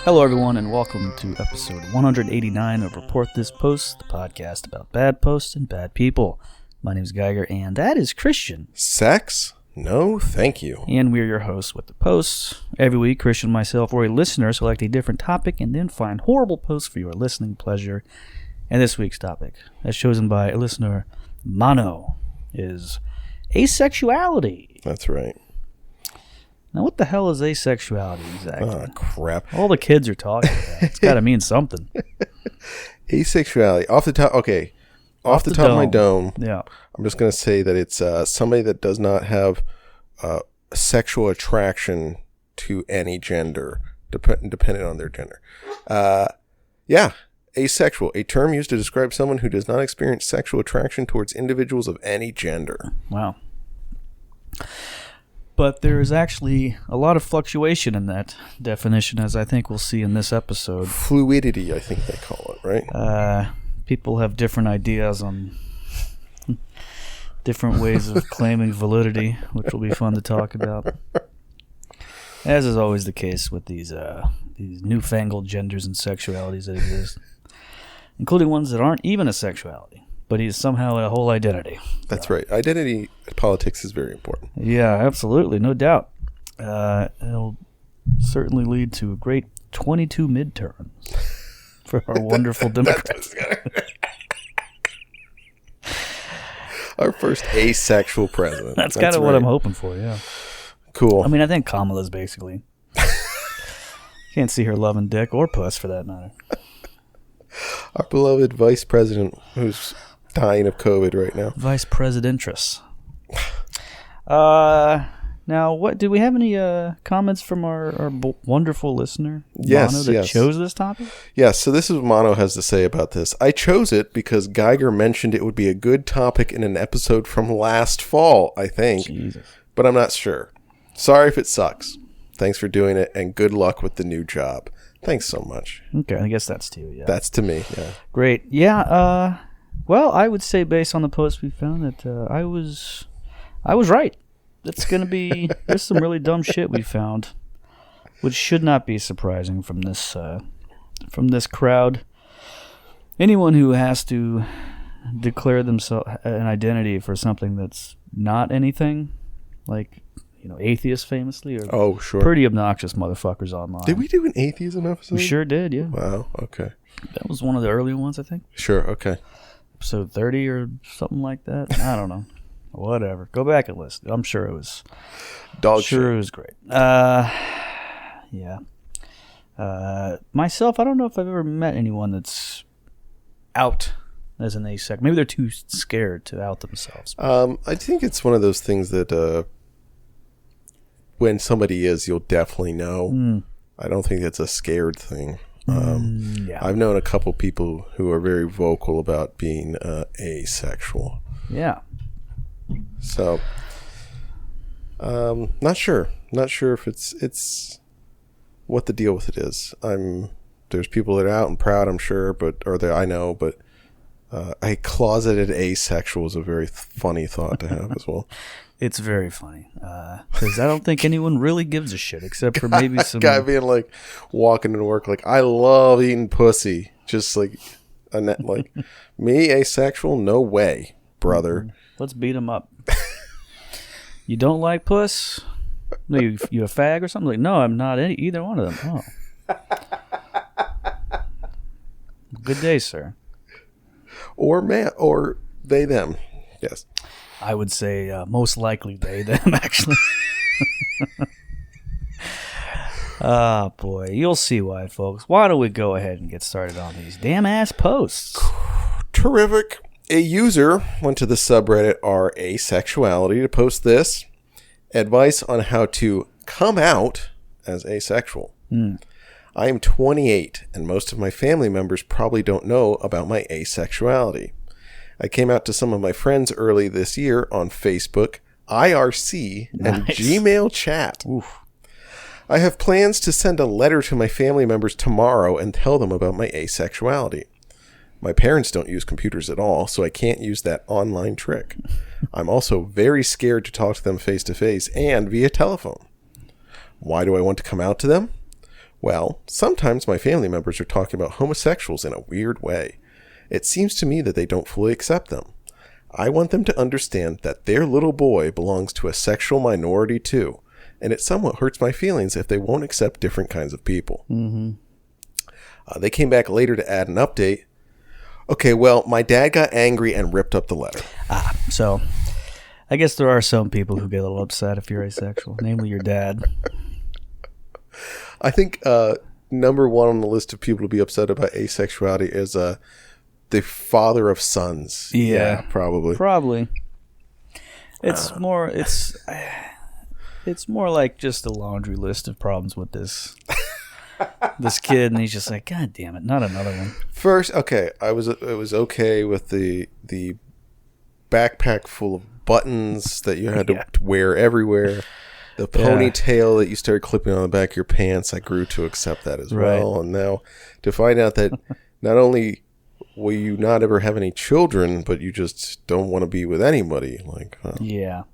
Hello everyone and welcome to episode 189 of Report This Post, the podcast about bad posts and bad people. My name is Geiger and that is Christian. Sex? No, thank you. And we're your hosts with the posts. Every week, Christian and myself or a listener select a different topic and then find horrible posts for your listening pleasure. And this week's topic, as chosen by a listener, Mono, is asexuality. That's right. Now, what the hell is asexuality exactly? Oh, crap. All the kids are talking about it. It's got to mean something. Asexuality. Off the top of my dome, yeah. I'm just going to say that it's somebody that does not have sexual attraction to any gender, dependent on their gender. Yeah, asexual, a term used to describe someone who does not experience sexual attraction towards individuals of any gender. Wow. But there is actually a lot of fluctuation in that definition, as I think we'll see in this episode. Fluidity, I think they call it, right? People have different ideas on different ways of claiming validity, which will be fun to talk about. As is always the case with these newfangled genders and sexualities that exist, including ones that aren't even a sexuality. But he's somehow a whole identity. That's right. Identity politics is very important. Yeah, absolutely. No doubt. It'll certainly lead to a great 22 midterms for our wonderful Democrats. Our first asexual president. That's kind of what I'm hoping for, yeah. Cool. I mean, I think Kamala's basically. Can't see her loving dick or puss for that matter. Our beloved vice president who's dying of COVID right now. Vice Presidentress. Now, do we have any comments from our wonderful listener, Mono, that chose this topic? Yes, so this is what Mono has to say about this. I chose it because Geiger mentioned it would be a good topic in an episode from last fall, I think. Jesus. But I'm not sure. Sorry if it sucks. Thanks for doing it, and good luck with the new job. Thanks so much. Okay, I guess that's to you, yeah. That's to me, yeah. Great. Yeah, well, I would say based on the post we found that I was right. It's going to be, there's some really dumb shit we found, which should not be surprising from this crowd. Anyone who has to declare themselves an identity for something that's not anything, like, atheists famously, are pretty obnoxious motherfuckers online. Did we do an atheism episode? We sure did, yeah. Wow, okay. That was one of the earlier ones, I think. Sure, okay. Episode 30 or something like that. I don't know. Whatever. Go back and listen. I'm sure it was dog shit. It was great. Yeah. Myself, I don't know if I've ever met anyone that's out as an asexual. Maybe they're too scared to out themselves. I think it's one of those things that when somebody is, you'll definitely know. I don't think it's a scared thing. Yeah. I've known a couple people who are very vocal about being asexual. Yeah. So, not sure. Not sure if it's what the deal with it is. There's people that are out and proud, I'm sure, but a closeted asexual is a very funny thought to have as well. It's very funny because I don't think anyone really gives a shit except for maybe some guy being like walking to work like, I love eating pussy, just like me asexual, no way, brother. Let's beat him up. You don't like puss? No, you a fag or something? Like, no, I'm not either one of them. Oh, good day, sir. Or man, or they them. Yes. I would say most likely they, them, actually. Ah, boy. You'll see why, folks. Why don't we go ahead and get started on these damn-ass posts? Terrific. A user went to the subreddit Asexuality to post this. Advice on how to come out as asexual. Mm. I am 28, and most of my family members probably don't know about my asexuality. I came out to some of my friends early this year on Facebook, IRC, and Gmail chat. Oof. I have plans to send a letter to my family members tomorrow and tell them about my asexuality. My parents don't use computers at all, so I can't use that online trick. I'm also very scared to talk to them face-to-face and via telephone. Why do I want to come out to them? Well, sometimes my family members are talking about homosexuals in a weird way. It seems to me that they don't fully accept them. I want them to understand that their little boy belongs to a sexual minority too, and it somewhat hurts my feelings if they won't accept different kinds of people. Mm-hmm. They came back later to add an update. Okay, well, my dad got angry and ripped up the letter. So I guess there are some people who get a little upset if you're asexual, namely your dad. I think number one on the list of people to be upset about asexuality is the father of sons. Yeah, probably. It's more like just a laundry list of problems with this kid, and he's just like, God damn it, not another one. First, okay, it was okay with the backpack full of buttons that you had to wear everywhere. The ponytail that you started clipping on the back of your pants, I grew to accept that as well. And now to find out that not only will you not ever have any children, but you just don't want to be with anybody. Like, Yeah,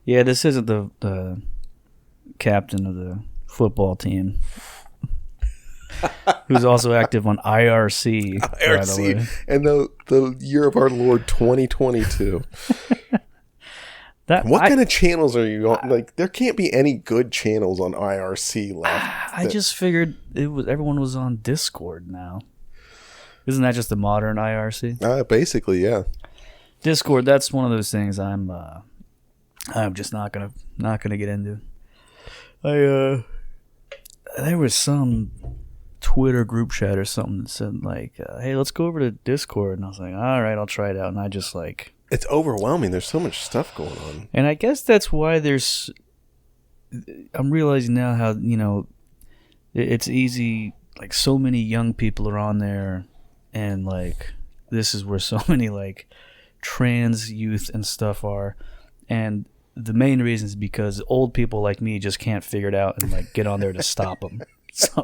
this isn't the captain of the football team who's also active on IRC. IRC, and the year of our Lord 2022. What kind of channels are you on? Like, there can't be any good channels on IRC left. I just figured everyone was on Discord now. Isn't that just the modern IRC? Basically, yeah. Discord, that's one of those things I'm just not gonna get into. There was some Twitter group chat or something that said like, "Hey, let's go over to Discord," and I was like, "All right, I'll try it out." And I just like, it's overwhelming. There's so much stuff going on, and I guess that's why I'm realizing now how it's easy. Like, so many young people are on there, and like this is where so many like trans youth and stuff are, and the main reason is because old people like me just can't figure it out and like get on there to stop them. So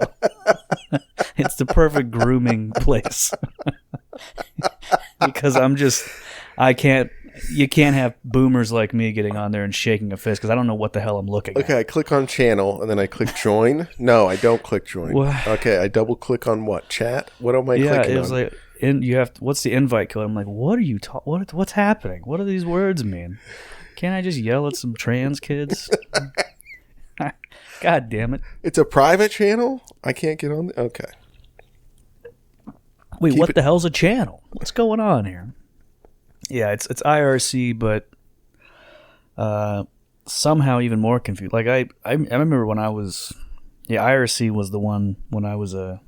it's the perfect grooming place because you can't have boomers like me getting on there and shaking a fist because I don't know what the hell I'm looking at. Okay, I click on channel and then I click join. No, I don't click join. What? Okay, I double click on what? Chat? What am I clicking on? Yeah, it was like, what's the invite code? I'm like, what are you what's happening? What do these words mean? Can't I just yell at some trans kids? God damn it. It's a private channel? I can't get on okay. Wait, what the hell's a channel? What's going on here? Yeah, it's IRC, but somehow even more confused. Like I remember when I was IRC was the one when I was a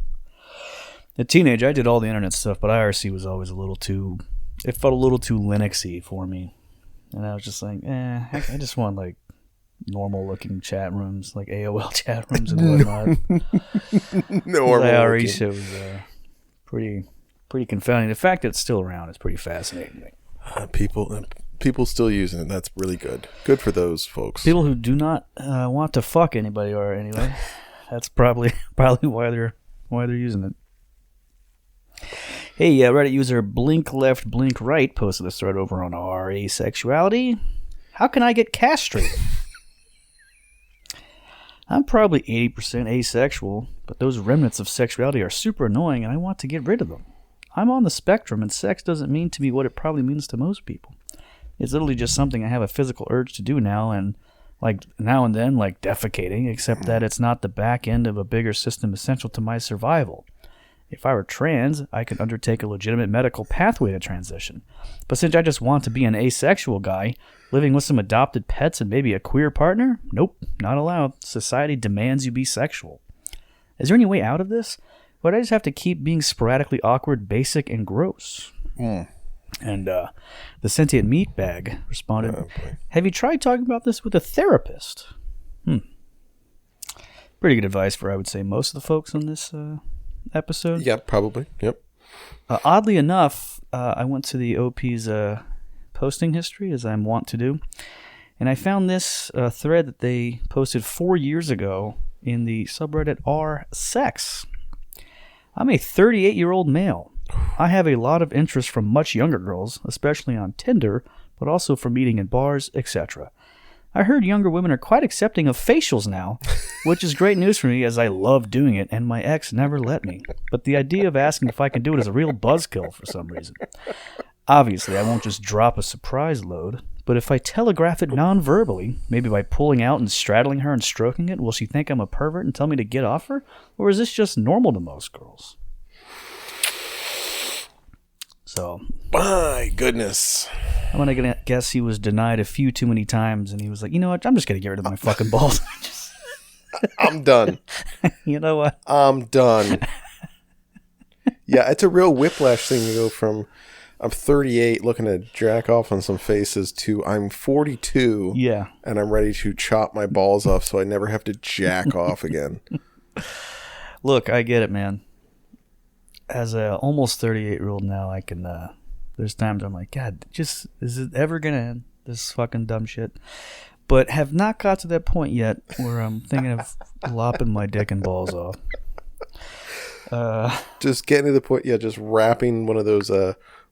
teenager. I did all the internet stuff, but IRC was always it felt a little too Linuxy for me. And I was just like, I just want like normal looking chat rooms, like AOL chat rooms and whatnot. Normal. The IRC was pretty confounding. The fact that it's still around is pretty fascinating. People still using it. That's really good. Good for those folks. People who do not want to fuck anybody, or anyway, that's probably why they're using it. Hey, Reddit user Blink Left Blink Right posted this thread over on our asexuality. How can I get castrated? I'm probably 80% asexual, but those remnants of sexuality are super annoying and I want to get rid of them. I'm on the spectrum and sex doesn't mean to me what it probably means to most people. It's literally just something I have a physical urge to do now and like now and then, like defecating, except that it's not the back end of a bigger system essential to my survival. If I were trans, I could undertake a legitimate medical pathway to transition. But since I just want to be an asexual guy, living with some adopted pets and maybe a queer partner? Nope, not allowed. Society demands you be sexual. Is there any way out of this? Would I just have to keep being sporadically awkward, basic, and gross? And the sentient meatbag responded, have you tried talking about this with a therapist? Pretty good advice for, I would say, most of the folks on this episode. Yeah, probably. Yep. Oddly enough, I went to the OP's posting history, as I'm wont to do, and I found this thread that they posted 4 years ago in the subreddit r/sex. I'm a 38-year-old male. I have a lot of interest from much younger girls, especially on Tinder, but also from meeting in bars, etc. I heard younger women are quite accepting of facials now, which is great news for me as I love doing it and my ex never let me. But the idea of asking if I can do it is a real buzzkill for some reason. Obviously, I won't just drop a surprise load, but if I telegraph it non-verbally, maybe by pulling out and straddling her and stroking it, will she think I'm a pervert and tell me to get off her? Or is this just normal to most girls? So, my goodness. I'm going to guess he was denied a few too many times, and he was like, you know what, I'm just going to get rid of my fucking balls. I'm done. You know what? I'm done. Yeah, it's a real whiplash thing to go from I'm 38 looking to jack off on some faces to I'm 42 and I'm ready to chop my balls off so I never have to jack off again. Look, I get it, man. As a almost 38-year-old now, I can, there's times I'm like, God, just, is it ever going to end? This fucking dumb shit. But have not got to that point yet where I'm thinking of lopping my dick and balls off. Just getting to the point, just wrapping one of those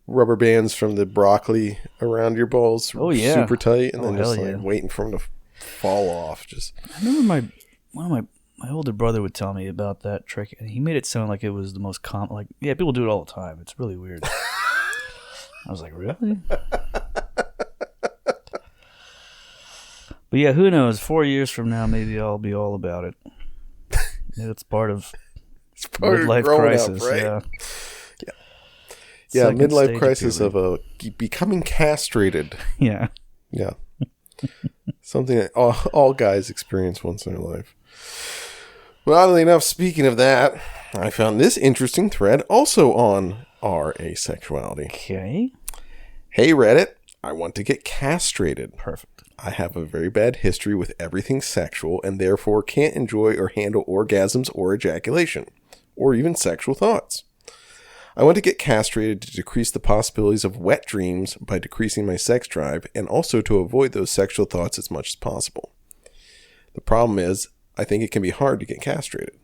rubber bands from the broccoli around your balls super tight, and then just waiting for them to fall off. Just I remember one of my older brother would tell me about that trick, and he made it sound like it was the most common. Like, yeah, people do it all the time. It's really weird. I was like, really? But yeah, who knows? 4 years from now, maybe I'll be all about it. It's part of midlife crisis. Up, right? Yeah. Yeah, midlife crisis of becoming castrated. Yeah. Yeah. Something that all guys experience once in their life. Well, oddly enough, speaking of that, I found this interesting thread also on our asexuality. Okay. Hey, Reddit, I want to get castrated. Perfect. I have a very bad history with everything sexual and therefore can't enjoy or handle orgasms or ejaculation, or even sexual thoughts. I want to get castrated to decrease the possibilities of wet dreams by decreasing my sex drive and also to avoid those sexual thoughts as much as possible. The problem is, I think it can be hard to get castrated.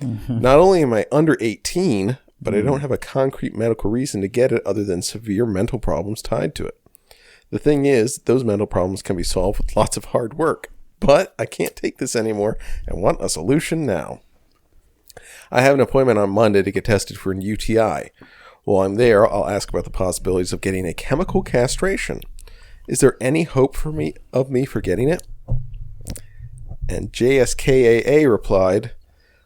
Mm-hmm. Not only am I under 18, but I don't have a concrete medical reason to get it other than severe mental problems tied to it. The thing is, those mental problems can be solved with lots of hard work, but I can't take this anymore and want a solution now. I have an appointment on Monday to get tested for an UTI. While I'm there, I'll ask about the possibilities of getting a chemical castration. Is there any hope for me for getting it? And JSKAA replied,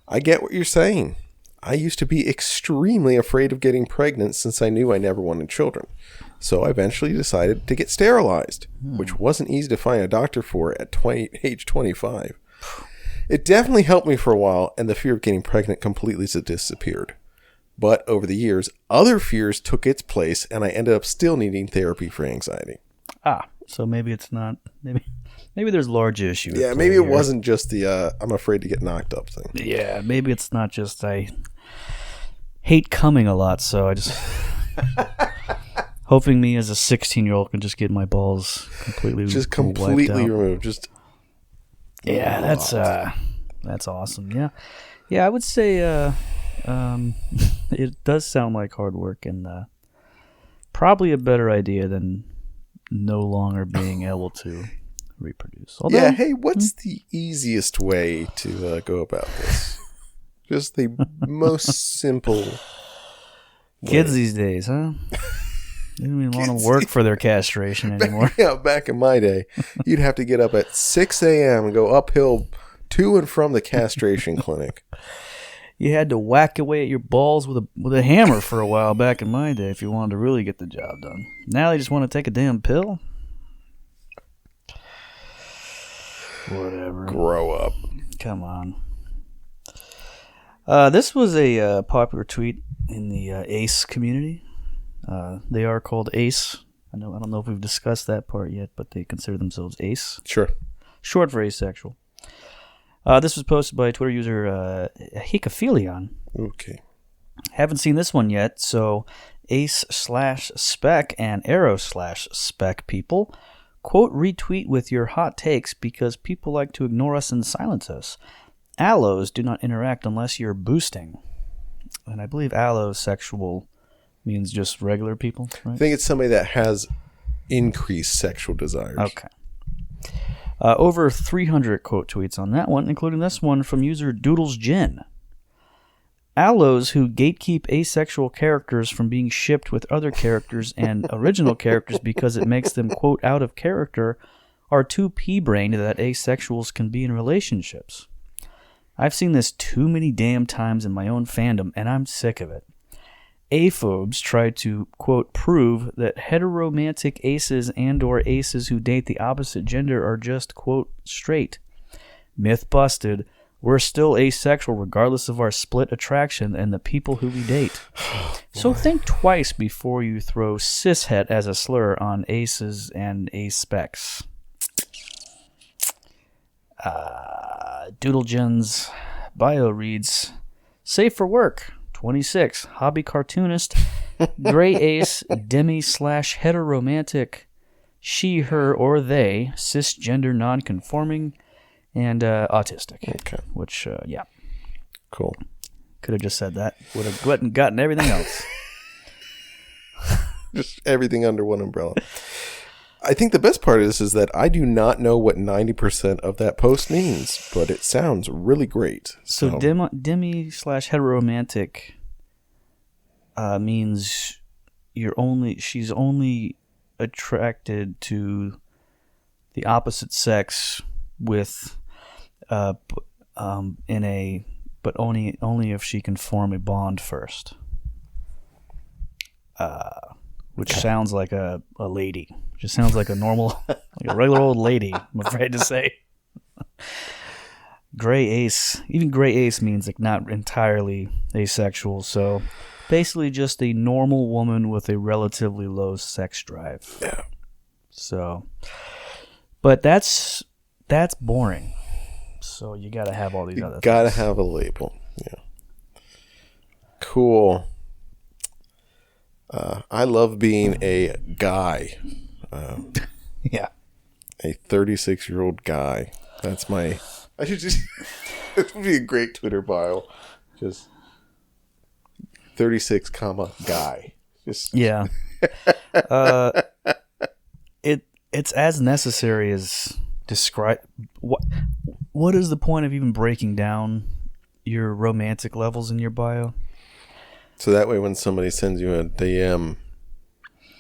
I get what you're saying. I used to be extremely afraid of getting pregnant since I knew I never wanted children. So I eventually decided to get sterilized, which wasn't easy to find a doctor for at age 25. It definitely helped me for a while, and the fear of getting pregnant completely disappeared. But over the years, other fears took its place, and I ended up still needing therapy for anxiety. So maybe it's not. Maybe there's large issues. Yeah, maybe it wasn't just the I'm afraid to get knocked up thing. Yeah, maybe it's not just I hate coming a lot, so I just hoping me as a 16-year-old can just get my balls completely removed. Just yeah, that's awesome. Yeah, I would say it does sound like hard work and probably a better idea than no longer being able to reproduce. Although, hey, what's the easiest way to go about this? Just the most simple way. Kids these days, huh? They don't even want to work for their castration anymore. Back in my day, you'd have to get up at 6 a.m. and go uphill to and from the castration clinic. You had to whack away at your balls with a hammer for a while back in my day if you wanted to really get the job done. Now they just want to take a damn pill. Whatever. Grow up. Come on. This was a popular tweet in the ACE community. They are called ACE. I don't know if we've discussed that part yet, but they consider themselves ACE. Sure. Short for asexual. This was posted by Twitter user Hikaphilion. Okay. Haven't seen this one yet, so Ace/Spec and Arrow/Spec people, quote, retweet with your hot takes because people like to ignore us and silence us. Allos do not interact unless you're boosting. And I believe allosexual means just regular people, right? I think it's somebody that has increased sexual desires. Okay. Over 300 quote tweets on that one, including this one from user Doodles Gin. Allos who gatekeep asexual characters from being shipped with other characters and original characters because it makes them, quote, out of character, are too pea-brained that asexuals can be in relationships. I've seen this too many damn times in my own fandom, and I'm sick of it. Aphobes try to, quote, prove that heteromantic aces and or aces who date the opposite gender are just, quote, straight. Myth busted. We're still asexual regardless of our split attraction and the people who we date. So think twice before you throw cishet as a slur on aces and aspecs. Doodlegen's bio reads, safe for work, 26, hobby cartoonist, gray ace, demi/heteromantic, she, her, or they, cisgender non-conforming, and autistic. Okay. Which, yeah. Cool. Could have just said that. Would have gotten everything else. Just everything under one umbrella. I think the best part is that I do not know what 90% of that post means, but it sounds really great. So demi/heteromantic means she's only attracted to the opposite sex with but only if she can form a bond first. Which sounds like a lady. Just sounds like a normal, like a regular old lady, I'm afraid to say. Gray ace. Even gray ace means like not entirely asexual. So basically just a normal woman with a relatively low sex drive. Yeah. So, but that's boring. So you got to have all these other things. Got to have a label. Yeah. Cool. I love being a guy. Yeah. A 36-year-old guy. That's my... I should just... It would be a great Twitter bio. Just 36, guy. Just... Yeah. It's as necessary as describe... What is the point of even breaking down your romantic levels in your bio? So that way when somebody sends you a DM,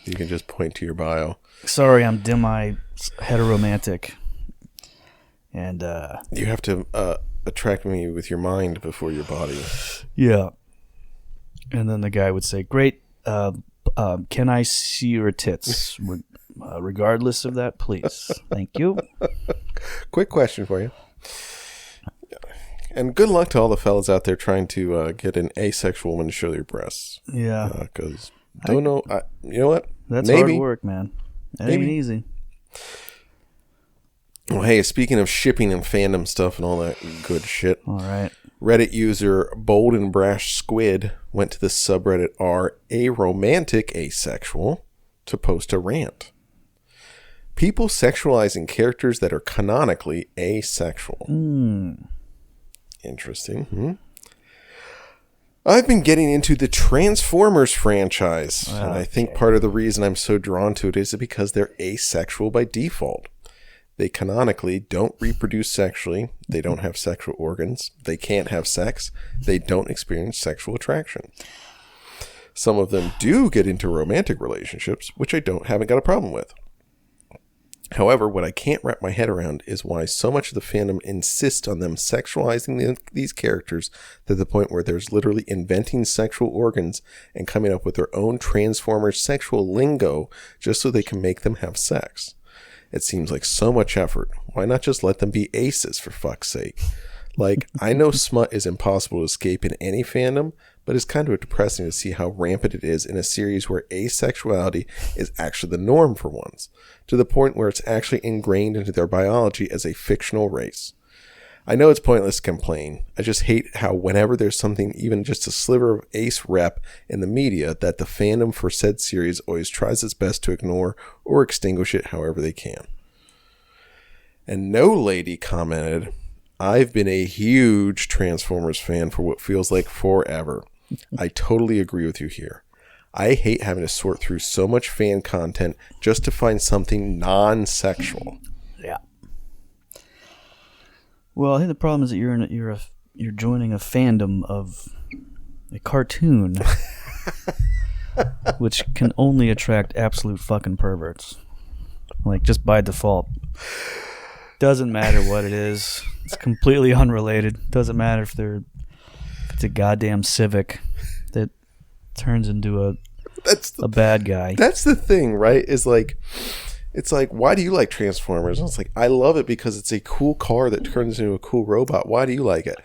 you can just point to your bio. Sorry, I'm demi-heteromantic. And, you have to attract me with your mind before your body. Yeah. And then the guy would say, great, can I see your tits? Regardless of that, please. Thank you. Quick question for you. And good luck to all the fellas out there trying to get an asexual woman to show their breasts. Yeah. Because you know what? That's hard work, man. That ain't easy. Well, hey, speaking of shipping and fandom stuff and all that good shit. All right. Reddit user Bold and Brash Squid went to the subreddit aromantic asexual to post a rant. People sexualizing characters that are canonically asexual. Interesting. I've been getting into the Transformers franchise, and I think part of the reason I'm so drawn to it is because they're asexual by default. They canonically don't reproduce sexually. They don't have sexual organs. They can't have sex. They don't experience sexual attraction. Some of them do get into romantic relationships, which I haven't got a problem with. However, what I can't wrap my head around is why so much of the fandom insists on them sexualizing these characters to the point where there's literally inventing sexual organs and coming up with their own Transformers sexual lingo just so they can make them have sex. It seems like so much effort. Why not just let them be aces, for fuck's sake? Like, I know smut is impossible to escape in any fandom, but it's kind of depressing to see how rampant it is in a series where asexuality is actually the norm for once, to the point where it's actually ingrained into their biology as a fictional race. I know it's pointless to complain. I just hate how whenever there's something, even just a sliver of ace rep in the media, that the fandom for said series always tries its best to ignore or extinguish it however they can. And No Lady commented, I've been a huge Transformers fan for what feels like forever. I totally agree with you here. I hate having to sort through so much fan content just to find something non-sexual. Yeah. Well, I think the problem is that you're joining a fandom of a cartoon, which can only attract absolute fucking perverts. Like, just by default. Doesn't matter what it is. It's completely unrelated. Doesn't matter if it's a goddamn Civic that turns into a bad guy. That's the thing, right? Is like, it's like, why do you like Transformers? And it's like, I love it because it's a cool car that turns into a cool robot. Why do you like it?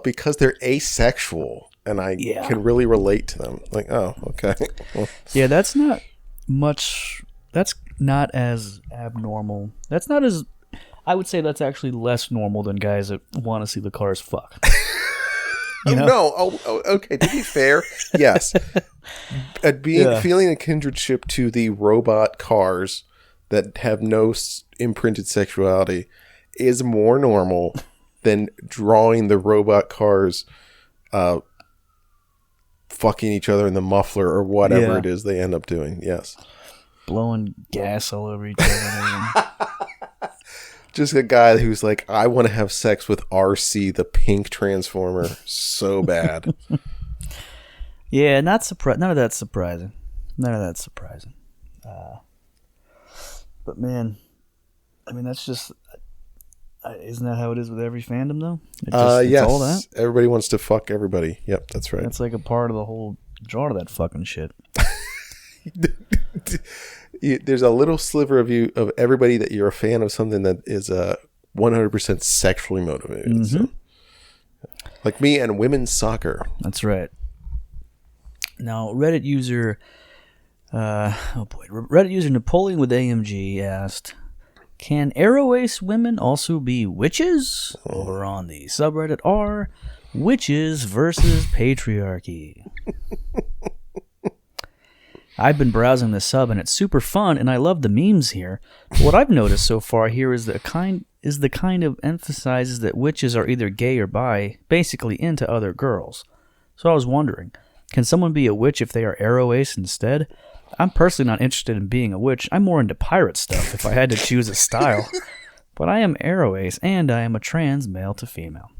Because they're asexual, and I can really relate to them. Like, oh, okay. Well, yeah, that's not much. That's not as abnormal. That's not as. I would say that's actually less normal than guys that want to see the cars fuck. You know? No. Oh, okay. To be fair, yes. Feeling a kindredship to the robot cars that have no imprinted sexuality is more normal than drawing the robot cars fucking each other in the muffler or whatever it is they end up doing. Yes. Blowing gas all over each other. Just a guy who's like, I want to have sex with RC, the pink Transformer, so bad. Yeah, none of that's surprising. But man, I mean, that's just, isn't that how it is with every fandom though? Yes. It's all that. Everybody wants to fuck everybody. Yep, that's right. That's like a part of the whole draw to that fucking shit. There's a little sliver of everybody that you're a fan of something that is 100% sexually motivated. Mm-hmm. So, like me and women's soccer. That's right. Now, Reddit user Napoleon with AMG asked, can Aroace women also be witches? Over on the subreddit r witches versus patriarchy. I've been browsing the sub and it's super fun and I love the memes here. But what I've noticed so far here is the kind of emphasizes that witches are either gay or bi, basically into other girls. So I was wondering, can someone be a witch if they are Aroace instead? I'm personally not interested in being a witch. I'm more into pirate stuff if I had to choose a style. But I am Aroace and I am a trans male to female.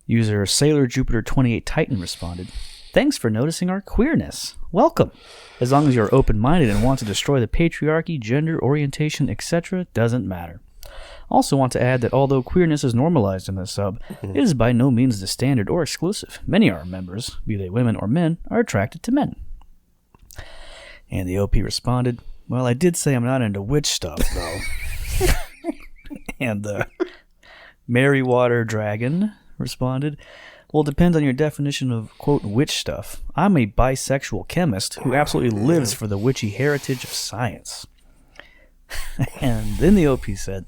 User Sailor Jupiter 28 Titan responded, thanks for noticing our queerness. Welcome. As long as you're open-minded and want to destroy the patriarchy, gender, orientation, etc., doesn't matter. Also want to add that although queerness is normalized in this sub, it is by no means the standard or exclusive. Many of our members, be they women or men, are attracted to men. And the OP responded, well, I did say I'm not into witch stuff, though. And the Merrywater Dragon responded, well, it depends on your definition of, quote, witch stuff. I'm a bisexual chemist who absolutely lives for the witchy heritage of science. And then the OP said,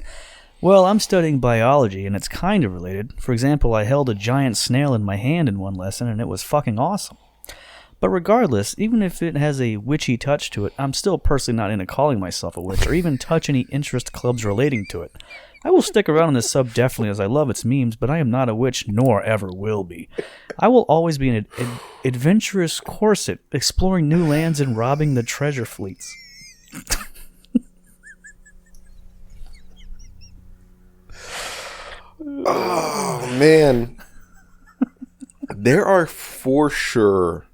well, I'm studying biology, and it's kind of related. For example, I held a giant snail in my hand in one lesson, and it was fucking awesome. But regardless, even if it has a witchy touch to it, I'm still personally not into calling myself a witch or even touch any interest clubs relating to it. I will stick around on this sub definitely as I love its memes, but I am not a witch nor ever will be. I will always be an adventurous corset, exploring new lands and robbing the treasure fleets. Oh, man. There are for sure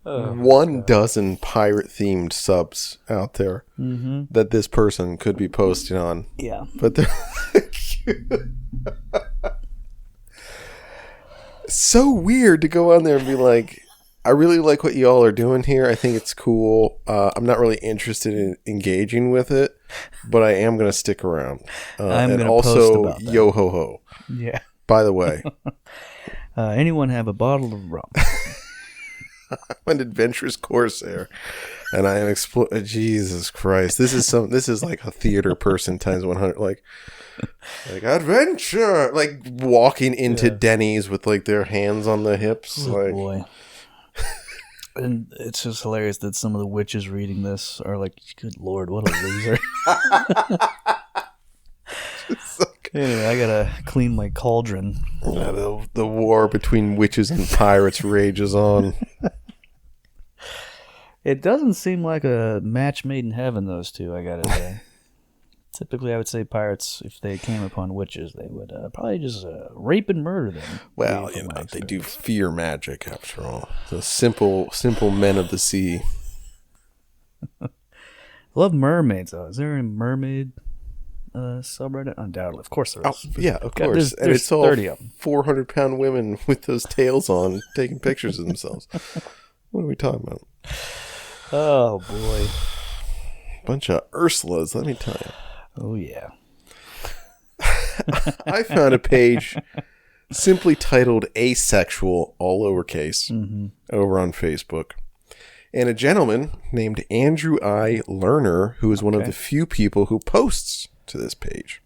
12 pirate-themed subs out there that this person could be posting on. Yeah. But they're so weird to go on there and be like, I really like what y'all are doing here. I think it's cool. I'm not really interested in engaging with it, but I am going to stick around. I'm and gonna also, post about that. yo ho ho. Yeah. By the way. Anyone have a bottle of rum? I'm an adventurous corsair, and I am Jesus Christ! This is like a theater person times 100. Like adventure, like walking into Denny's with like their hands on the hips. Oh, like, boy. And it's just hilarious that some of the witches reading this are like, good Lord, what a loser. Anyway, I gotta clean my cauldron. The war between witches and pirates rages on. It doesn't seem like a match made in heaven, those two, I gotta say. Typically, I would say pirates, if they came upon witches, they would probably just rape and murder them. Well, you know, they do fear magic, after all. The simple men of the sea. I love mermaids, though. Is there a mermaid subreddit? Undoubtedly. Of course there is. Oh, yeah, of course. And it's all 400-pound women with those tails on taking pictures of themselves. What are we talking about? Oh, boy. Bunch of Ursulas, let me tell you. Oh, yeah. I found a page simply titled Asexual, all lowercase, over on Facebook. And a gentleman named Andrew I. Lerner, who is one of the few people who posts to this page.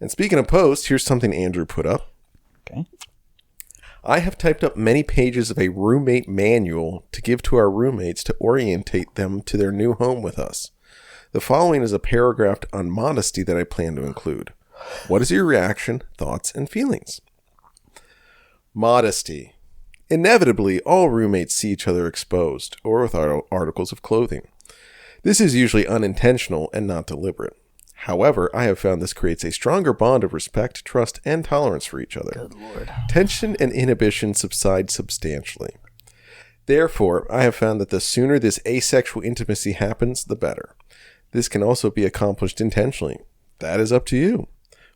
And speaking of posts, here's something Andrew put up. Okay. I have typed up many pages of a roommate manual to give to our roommates to orientate them to their new home with us. The following is a paragraph on modesty that I plan to include. What is your reaction, thoughts, and feelings? Modesty. Inevitably, all roommates see each other exposed or with articles of clothing. This is usually unintentional and not deliberate. However, I have found this creates a stronger bond of respect, trust, and tolerance for each other. Good Lord. Tension and inhibition subside substantially. Therefore, I have found that the sooner this asexual intimacy happens, the better. This can also be accomplished intentionally. That is up to you.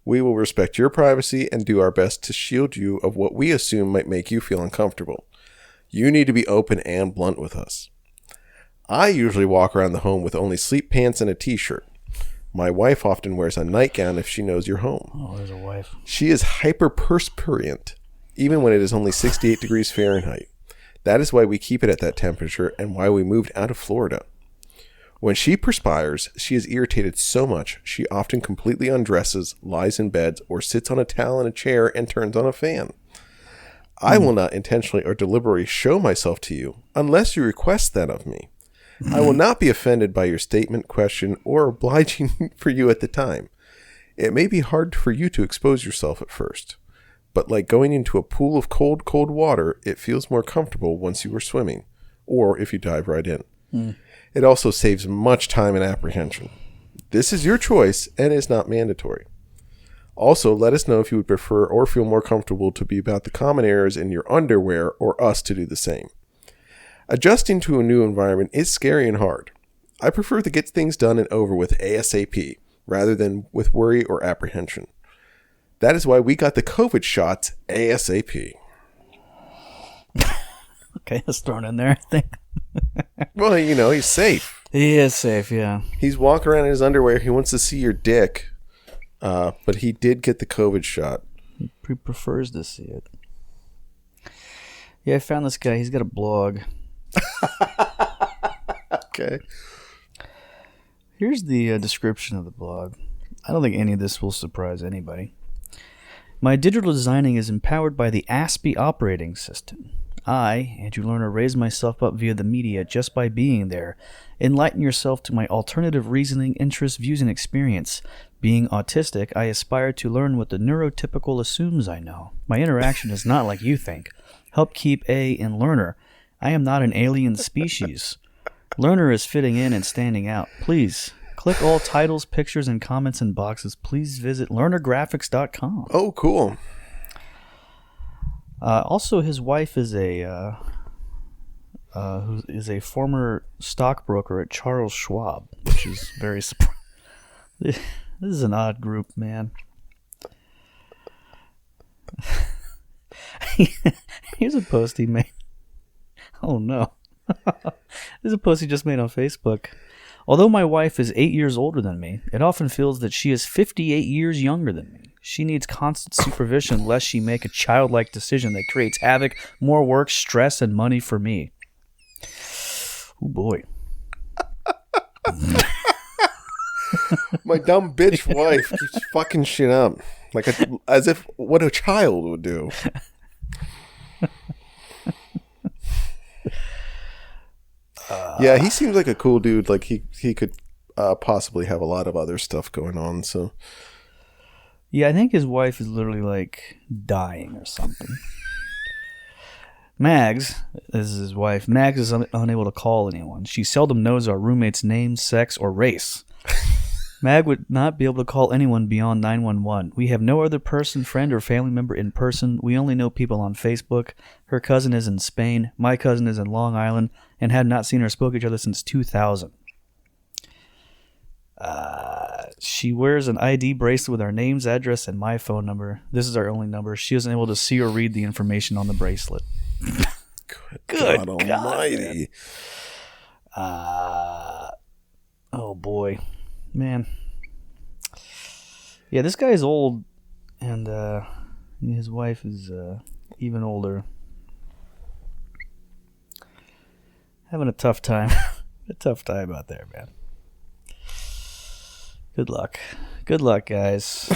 We will respect your privacy and do our best to shield you of what we assume might make you feel uncomfortable. You need to be open and blunt with us. I usually walk around the home with only sleep pants and a t-shirt. My wife often wears a nightgown if she knows you're home. Oh, there's a wife. She is hyperperspirant, even when it is only 68 degrees Fahrenheit. That is why we keep it at that temperature and why we moved out of Florida. When she perspires, she is irritated so much she often completely undresses, lies in bed, or sits on a towel in a chair and turns on a fan. I will not intentionally or deliberately show myself to you unless you request that of me. I will not be offended by your statement, question, or obliging for you at the time. It may be hard for you to expose yourself at first, but like going into a pool of cold, cold water, it feels more comfortable once you are swimming, or if you dive right in. It also saves much time and apprehension. This is your choice and is not mandatory. Also, let us know if you would prefer or feel more comfortable to be about the common areas in your underwear or us to do the same. Adjusting to a new environment is scary and hard. I prefer to get things done and over with ASAP rather than with worry or apprehension. That is why we got the COVID shots ASAP. Okay, that's thrown in there, I think. Well, you know, he's safe. He is safe, yeah. He's walking around in his underwear. He wants to see your dick. But he did get the COVID shot. He prefers to see it. Yeah, I found this guy. He's got a blog. Okay. Here's the description of the blog. I don't think any of this will surprise anybody. My digital designing is empowered by the ASPI operating system. I, Andrew Lerner, raise myself up via the media just by being there. Enlighten yourself to my alternative reasoning, interests, views, and experience. Being autistic, I aspire to learn what the neurotypical assumes I know. My interaction is not like you think. Help keep A in Lerner. I am not an alien species. Lerner is fitting in and standing out. Please, click all titles, pictures, and comments in boxes. Please visit lernergraphics.com. Oh, cool. Also, his wife is a former stockbroker at Charles Schwab, which is very surprising. This is an odd group, man. Here's a post he made. Oh no. There's a post he just made on Facebook. Although my wife is 8 years older than me, it often feels that she is 58 years younger than me. She needs constant supervision lest she make a childlike decision that creates havoc, more work, stress, and money for me. Oh boy. My dumb bitch wife keeps fucking shit up. As if what a child would do. Yeah, he seems like a cool dude. Like he could possibly have a lot of other stuff going on. So Yeah, I think his wife is literally like dying or something. Mags, this is his wife. Mags is unable to call anyone. She seldom knows our roommate's name, sex, or race. Mag would not be able to call anyone beyond 911. We have no other person, friend, or family member in person. We only know people on Facebook. Her cousin is in Spain. My cousin is in Long Island and had not seen or spoke to each other since 2000. She wears an ID bracelet with our names, address, and my phone number. This is our only number. She isn't able to see or read the information on the bracelet. Good God Almighty. Oh boy, man. Yeah, this guy's old, and his wife is even older. Having a tough time. A tough time out there, man. Good luck. Good luck, guys.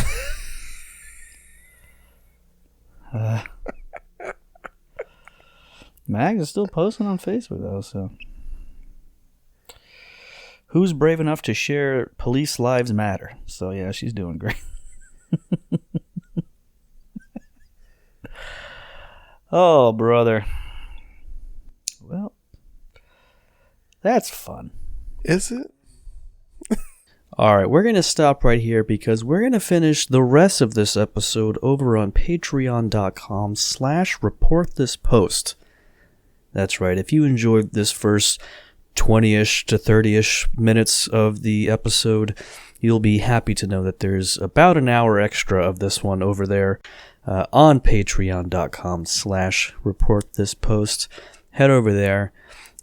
Mag is still posting on Facebook, though, so. Who's brave enough to share Police Lives Matter? So, yeah, she's doing great. Oh, brother. Well, that's fun. Is it? All right, we're going to stop right here because we're going to finish the rest of this episode over on patreon.com/reportthispost. That's right. If you enjoyed this first 20-ish to 30-ish minutes of the episode, you'll be happy to know that there's about an hour extra of this one over there on patreon.com/reportthispost. Head over there.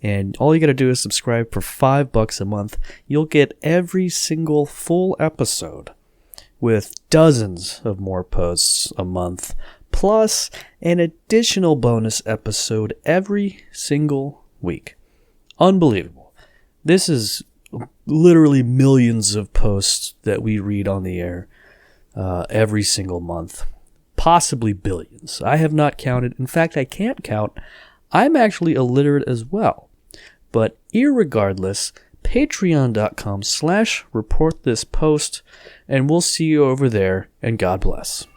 And all you got to do is subscribe for $5 a month. You'll get every single full episode with dozens of more posts a month, plus an additional bonus episode every single week. Unbelievable. This is literally millions of posts that we read on the air every single month. Possibly billions. I have not counted. In fact, I can't count. I'm actually illiterate as well. But irregardless, patreon.com/reportthispost, and we'll see you over there, and God bless.